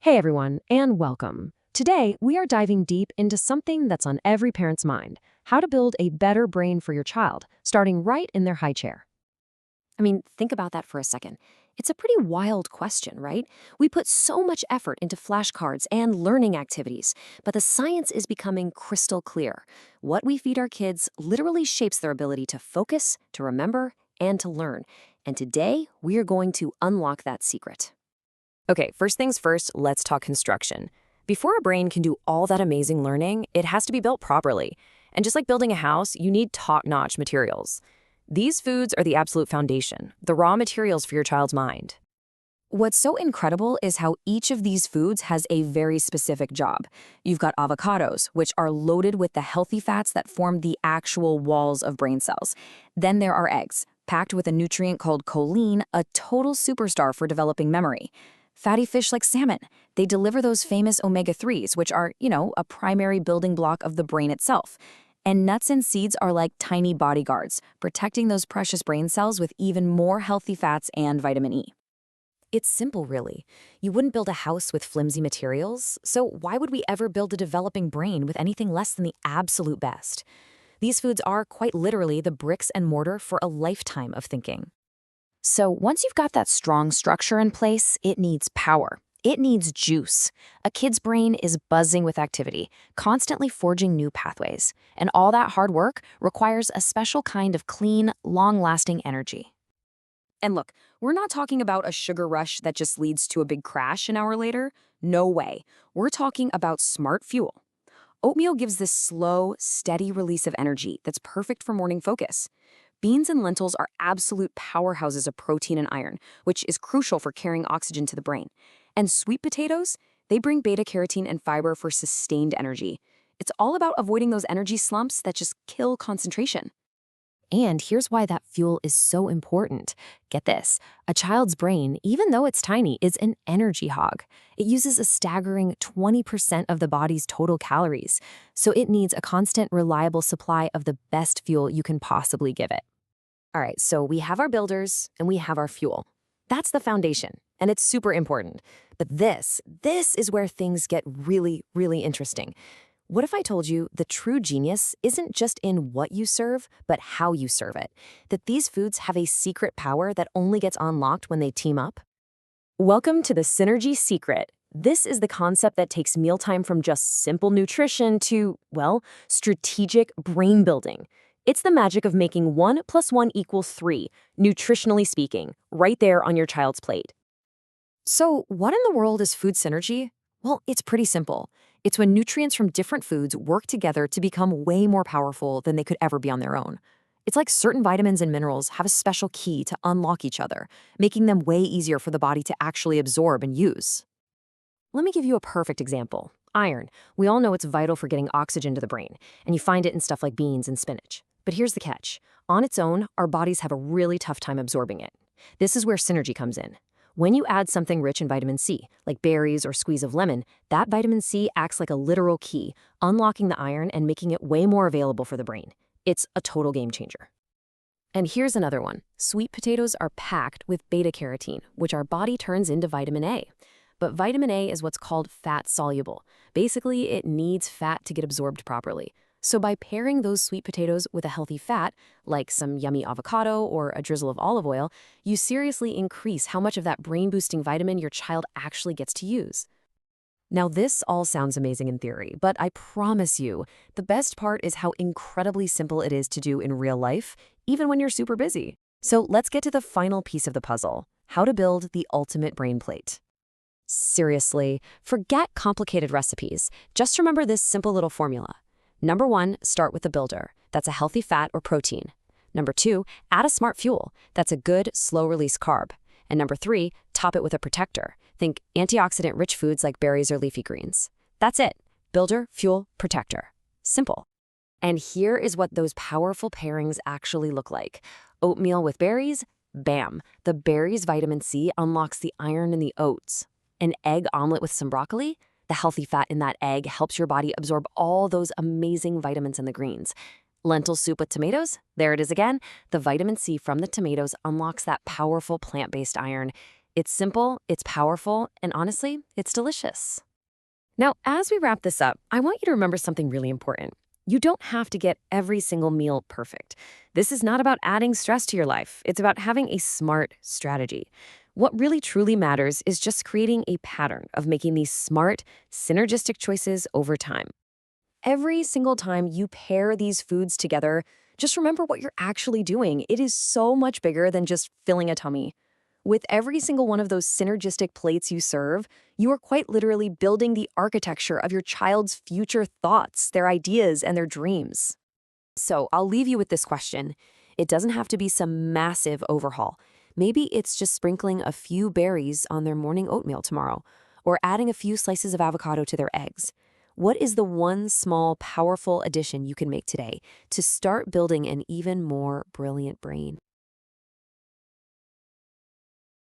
Hey everyone, and welcome. Today, we are diving deep into something that's on every parent's mind: how to build a better brain for your child, starting right in their high chair. Think about that for a second. It's a pretty wild question, right? We put so much effort into flashcards and learning activities, but the science is becoming crystal clear. What we feed our kids literally shapes their ability to focus, to remember, and to learn. And today, we are going to unlock that secret. Okay, first things first, let's talk construction. Before a brain can do all that amazing learning, it has to be built properly. And just like building a house, you need top-notch materials. These foods are the absolute foundation, the raw materials for your child's mind. What's so incredible is how each of these foods has a very specific job. You've got avocados, which are loaded with the healthy fats that form the actual walls of brain cells. Then there are eggs, packed with a nutrient called choline, a total superstar for developing memory. Fatty fish like salmon, they deliver those famous omega-3s, which are, a primary building block of the brain itself. And nuts and seeds are like tiny bodyguards, protecting those precious brain cells with even more healthy fats and vitamin E. It's simple, really. You wouldn't build a house with flimsy materials, so why would we ever build a developing brain with anything less than the absolute best? These foods are quite literally the bricks and mortar for a lifetime of thinking. So once you've got that strong structure in place, it needs power. It needs juice. A kid's brain is buzzing with activity, constantly forging new pathways. And all that hard work requires a special kind of clean, long-lasting energy. And look, we're not talking about a sugar rush that just leads to a big crash an hour later. No way. We're talking about smart fuel. Oatmeal gives this slow, steady release of energy that's perfect for morning focus. Beans and lentils are absolute powerhouses of protein and iron, which is crucial for carrying oxygen to the brain. And sweet potatoes, they bring beta-carotene and fiber for sustained energy. It's all about avoiding those energy slumps that just kill concentration. And here's why that fuel is so important. Get this, a child's brain, even though it's tiny, is an energy hog. It uses a staggering 20% of the body's total calories, so it needs a constant, reliable supply of the best fuel you can possibly give it. All right, so we have our builders and we have our fuel. That's the foundation, and it's super important. But this is where things get really, really interesting. What if I told you the true genius isn't just in what you serve, but how you serve it? That these foods have a secret power that only gets unlocked when they team up? Welcome to the Synergy Secret. This is the concept that takes mealtime from just simple nutrition to, well, strategic brain building. It's the magic of making 1 + 1 = 3, nutritionally speaking, right there on your child's plate. So, what in the world is food synergy? Well, it's pretty simple. It's when nutrients from different foods work together to become way more powerful than they could ever be on their own. It's like certain vitamins and minerals have a special key to unlock each other, making them way easier for the body to actually absorb and use. Let me give you a perfect example. Iron. We all know it's vital for getting oxygen to the brain, and you find it in stuff like beans and spinach. But here's the catch. On its own, our bodies have a really tough time absorbing it. This is where synergy comes in. When you add something rich in vitamin C, like berries or squeeze of lemon, that vitamin C acts like a literal key, unlocking the iron and making it way more available for the brain. It's a total game changer. And here's another one. Sweet potatoes are packed with beta-carotene, which our body turns into vitamin A. But vitamin A is what's called fat-soluble. Basically, it needs fat to get absorbed properly. So by pairing those sweet potatoes with a healthy fat, like some yummy avocado or a drizzle of olive oil, you seriously increase how much of that brain-boosting vitamin your child actually gets to use. Now, this all sounds amazing in theory, but I promise you, the best part is how incredibly simple it is to do in real life, even when you're super busy. So let's get to the final piece of the puzzle: how to build the ultimate brain plate. Seriously, forget complicated recipes. Just remember this simple little formula. Number 1, start with the builder. That's a healthy fat or protein. Number 2, add a smart fuel. That's a good, slow-release carb. And number 3, top it with a protector. Think antioxidant-rich foods like berries or leafy greens. That's it. Builder, fuel, protector. Simple. And here is what those powerful pairings actually look like. Oatmeal with berries? Bam! The berries' vitamin C unlocks the iron in the oats. An egg omelet with some broccoli? The healthy fat in that egg helps your body absorb all those amazing vitamins in the greens. Lentil soup with tomatoes? There it is again. The vitamin C from the tomatoes unlocks that powerful plant-based iron. It's simple, it's powerful, and honestly, it's delicious. Now, as we wrap this up, I want you to remember something really important. You don't have to get every single meal perfect. This is not about adding stress to your life. It's about having a smart strategy. What really truly matters is just creating a pattern of making these smart, synergistic choices over time. Every single time you pair these foods together, just remember what you're actually doing. It is so much bigger than just filling a tummy. With every single one of those synergistic plates you serve, you are quite literally building the architecture of your child's future thoughts, their ideas, and their dreams. So I'll leave you with this question. It doesn't have to be some massive overhaul. Maybe it's just sprinkling a few berries on their morning oatmeal tomorrow, or adding a few slices of avocado to their eggs. What is the one small, powerful addition you can make today to start building an even more brilliant brain?